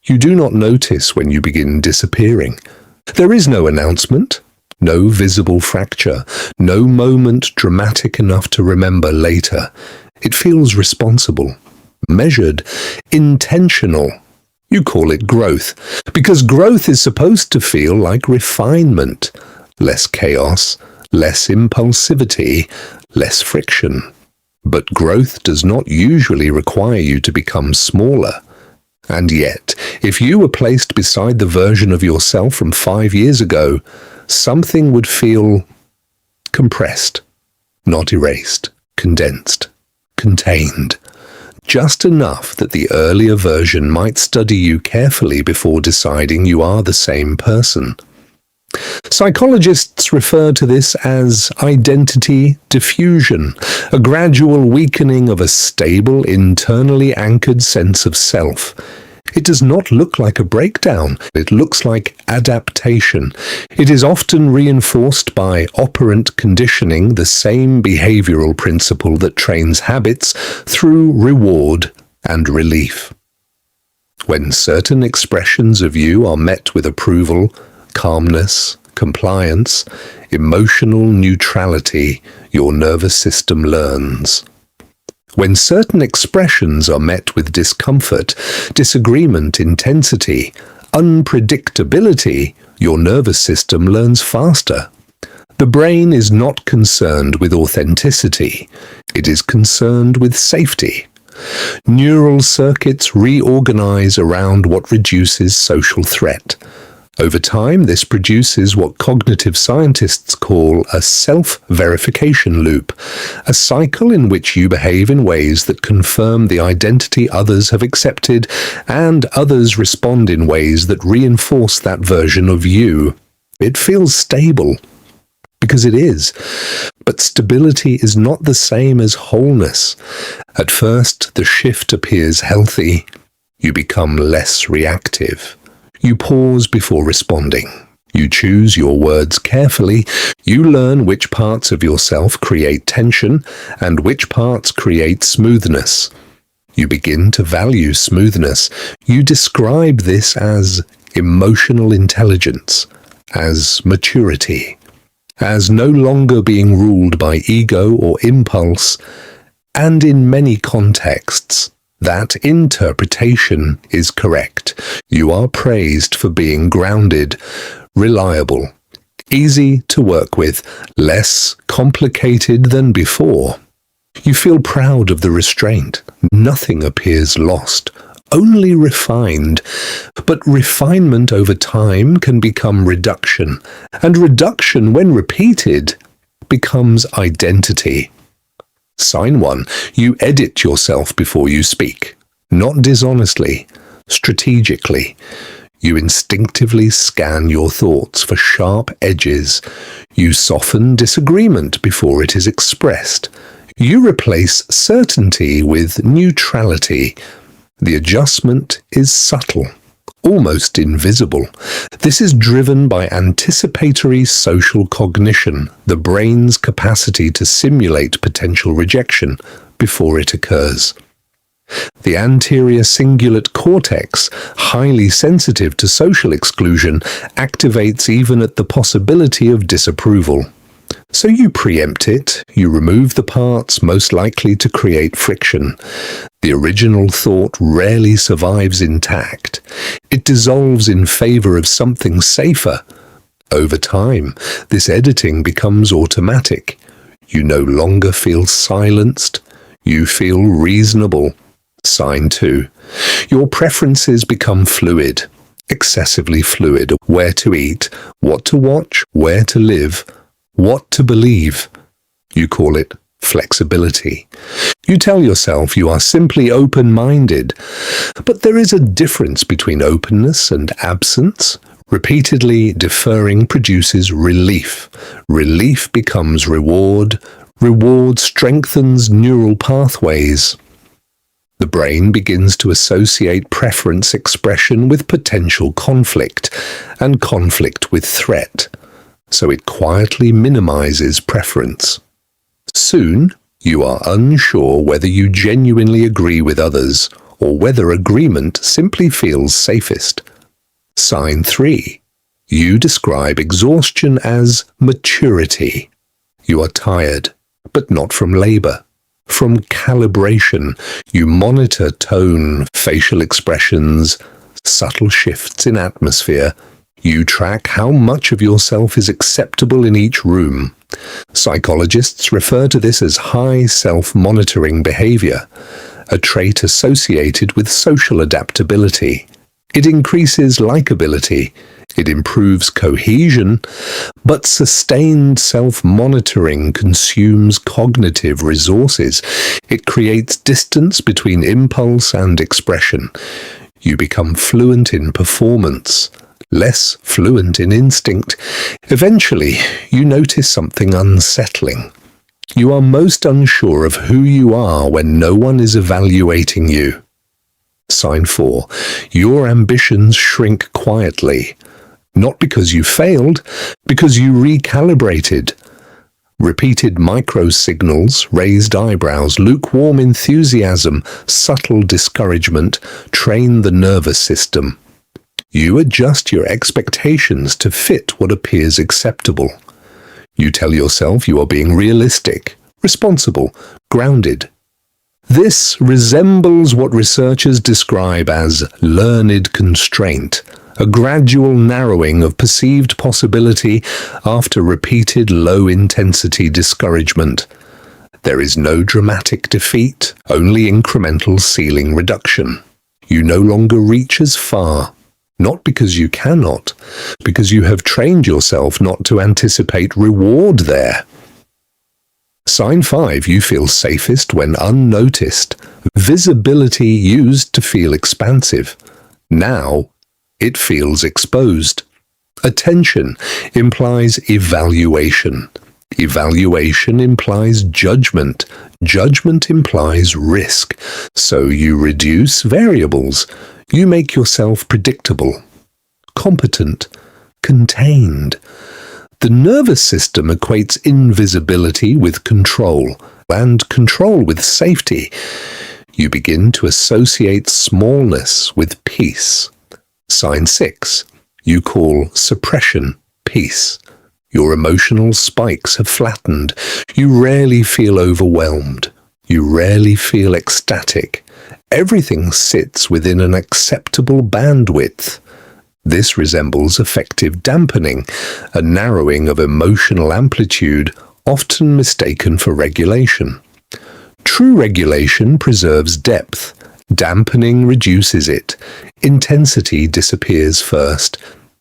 You do not notice when you begin disappearing. There is no announcement, no visible fracture, no moment dramatic enough to remember later. It feels responsible, measured, intentional. You call it growth, because growth is supposed to feel like refinement. Less chaos, less impulsivity, less friction. But growth does not usually require you to become smaller. And yet, if you were placed beside the version of yourself from 5 years ago, something would feel compressed, not erased, condensed, contained. Just enough that the earlier version might study you carefully before deciding you are the same person. Psychologists refer to this as identity diffusion, a gradual weakening of a stable, internally anchored sense of self. It does not look like a breakdown. It looks like adaptation. It is often reinforced by operant conditioning, the same behavioral principle that trains habits through reward and relief. When certain expressions of you are met with approval, calmness, compliance, emotional neutrality, your nervous system learns. When certain expressions are met with discomfort, disagreement, intensity, unpredictability, your nervous system learns faster. The brain is not concerned with authenticity. It is concerned with safety. Neural circuits reorganize around what reduces social threat. Over time, this produces what cognitive scientists call a self-verification loop, a cycle in which you behave in ways that confirm the identity others have accepted, and others respond in ways that reinforce that version of you. It feels stable, because it is. But stability is not the same as wholeness. At first, the shift appears healthy. You become less reactive. You pause before responding. You choose your words carefully. You learn which parts of yourself create tension and which parts create smoothness. You begin to value smoothness. You describe this as emotional intelligence, as maturity, as no longer being ruled by ego or impulse, and in many contexts, that interpretation is correct. You are praised for being grounded, reliable, easy to work with, less complicated than before. You feel proud of the restraint. Nothing appears lost, only refined. But refinement over time can become reduction, and reduction, when repeated, becomes identity. Sign 1. You edit yourself before you speak. Not dishonestly, strategically. You instinctively scan your thoughts for sharp edges. You soften disagreement before it is expressed. You replace certainty with neutrality. The adjustment is subtle, almost invisible. This is driven by anticipatory social cognition, the brain's capacity to simulate potential rejection before it occurs. The anterior cingulate cortex, highly sensitive to social exclusion, activates even at the possibility of disapproval. So you preempt it, you remove the parts most likely to create friction. The original thought rarely survives intact. It dissolves in favor of something safer. Over time, this editing becomes automatic. You no longer feel silenced. You feel reasonable. Sign 2. Your preferences become fluid, excessively fluid. Where to eat, what to watch, where to live, what to believe. You call it flexibility. You tell yourself you are simply open-minded, but there is a difference between openness and absence. Repeatedly deferring produces relief. Relief becomes reward. Reward strengthens neural pathways. The brain begins to associate preference expression with potential conflict, and conflict with threat, so it quietly minimizes preference. Soon, you are unsure whether you genuinely agree with others or whether agreement simply feels safest. Sign 3. You describe exhaustion as maturity. You are tired, but not from labor. From calibration, you monitor tone, facial expressions, subtle shifts in atmosphere. You track how much of yourself is acceptable in each room. Psychologists refer to this as high self-monitoring behavior, a trait associated with social adaptability. It increases likability, it improves cohesion, but sustained self-monitoring consumes cognitive resources. It creates distance between impulse and expression. You become fluent in performance, less fluent in instinct. Eventually, you notice something unsettling. You are most unsure of who you are when no one is evaluating you. Sign 4. Your ambitions shrink quietly. Not because you failed, because you recalibrated. Repeated micro-signals, raised eyebrows, lukewarm enthusiasm, subtle discouragement train the nervous system. You adjust your expectations to fit what appears acceptable. You tell yourself you are being realistic, responsible, grounded. This resembles what researchers describe as learned constraint, a gradual narrowing of perceived possibility after repeated low-intensity discouragement. There is no dramatic defeat, only incremental ceiling reduction. You no longer reach as far. Not because you cannot, because you have trained yourself not to anticipate reward there. Sign 5. You feel safest when unnoticed. Visibility used to feel expansive. Now, it feels exposed. Attention implies evaluation. Evaluation implies judgment. Judgment implies risk. So you reduce variables. You make yourself predictable, competent, contained. The nervous system equates invisibility with control, and control with safety. You begin to associate smallness with peace. Sign 6. You call suppression peace. Your emotional spikes have flattened. You rarely feel overwhelmed. You rarely feel ecstatic. Everything sits within an acceptable bandwidth. This resembles effective dampening, a narrowing of emotional amplitude, often mistaken for regulation. True regulation preserves depth. Dampening reduces it. Intensity disappears first,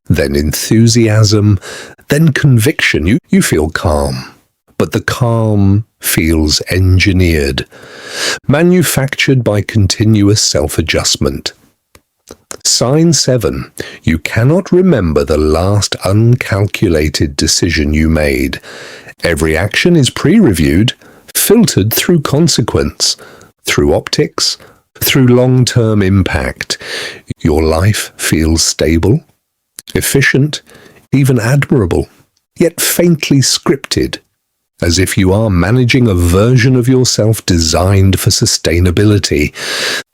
then enthusiasm, then conviction. You feel calm, but the calm feels engineered, manufactured by continuous self-adjustment. Sign 7. You cannot remember the last uncalculated decision you made. Every action is pre-reviewed, filtered through consequence, through optics, through long-term impact. Your life feels stable, efficient, even admirable, yet faintly scripted, as if you are managing a version of yourself designed for sustainability.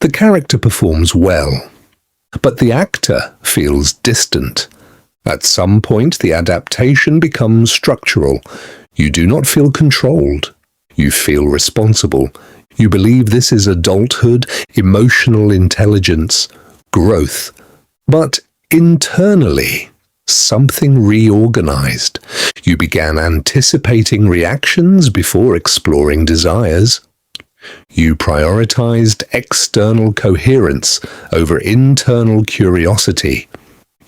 The character performs well, but the actor feels distant. At some point, the adaptation becomes structural. You do not feel controlled. You feel responsible. You believe this is adulthood, emotional intelligence, growth. But internally, something reorganized. You began anticipating reactions before exploring desires. You prioritized external coherence over internal curiosity.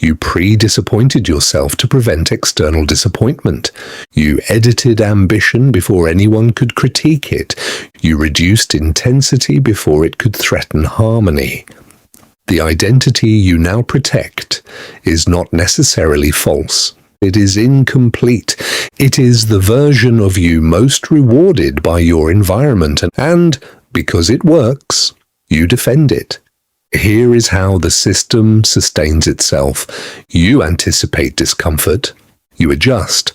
You pre-disappointed yourself to prevent external disappointment. You edited ambition before anyone could critique it. You reduced intensity before it could threaten harmony. The identity you now protect is not necessarily false. It is incomplete. It is the version of you most rewarded by your environment, and because it works, you defend it. Here is how the system sustains itself. You anticipate discomfort. You adjust.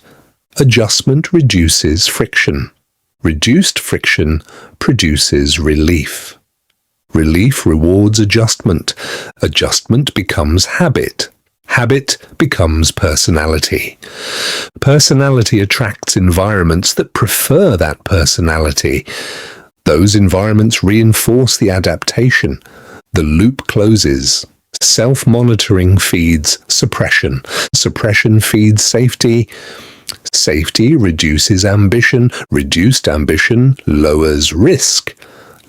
Adjustment reduces friction. Reduced friction produces relief. Relief rewards adjustment. Adjustment becomes habit. Habit becomes personality. Personality attracts environments that prefer that personality. Those environments reinforce the adaptation. The loop closes. Self-monitoring feeds suppression. Suppression feeds safety. Safety reduces ambition. Reduced ambition lowers risk.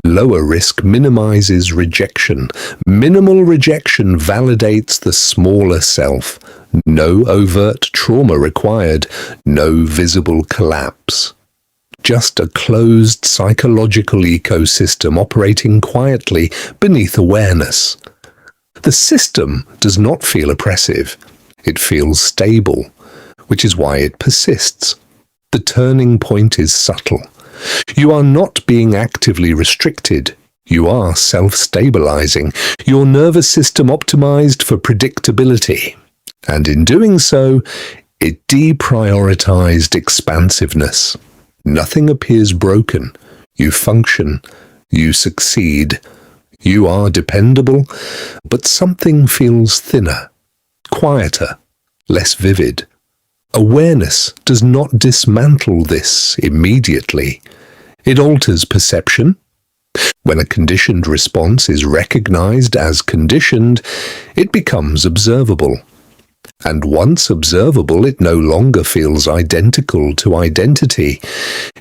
Lower risk minimizes rejection. Minimal rejection validates the smaller self. No overt trauma required. No visible collapse. Just a closed psychological ecosystem operating quietly beneath awareness. The system does not feel oppressive. It feels stable, which is why it persists. The turning point is subtle. You are not being actively restricted. You are self-stabilizing, your nervous system optimized for predictability. And in doing so, it deprioritized expansiveness. Nothing appears broken. You function. You succeed. You are dependable, but something feels thinner, quieter, less vivid. Awareness does not dismantle this immediately. It alters perception. When a conditioned response is recognized as conditioned, it becomes observable. And once observable, it no longer feels identical to identity.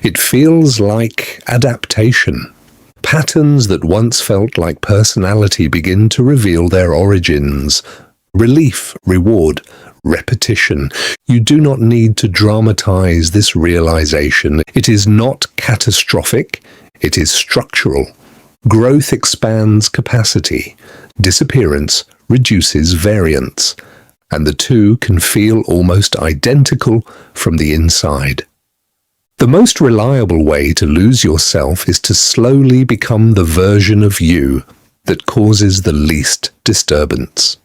It feels like adaptation. Patterns that once felt like personality begin to reveal their origins. Relief, reward, repetition. You do not need to dramatize this realization. It is not catastrophic. It is structural. Growth expands capacity. Disappearance reduces variance. And the two can feel almost identical from the inside. The most reliable way to lose yourself is to slowly become the version of you that causes the least disturbance.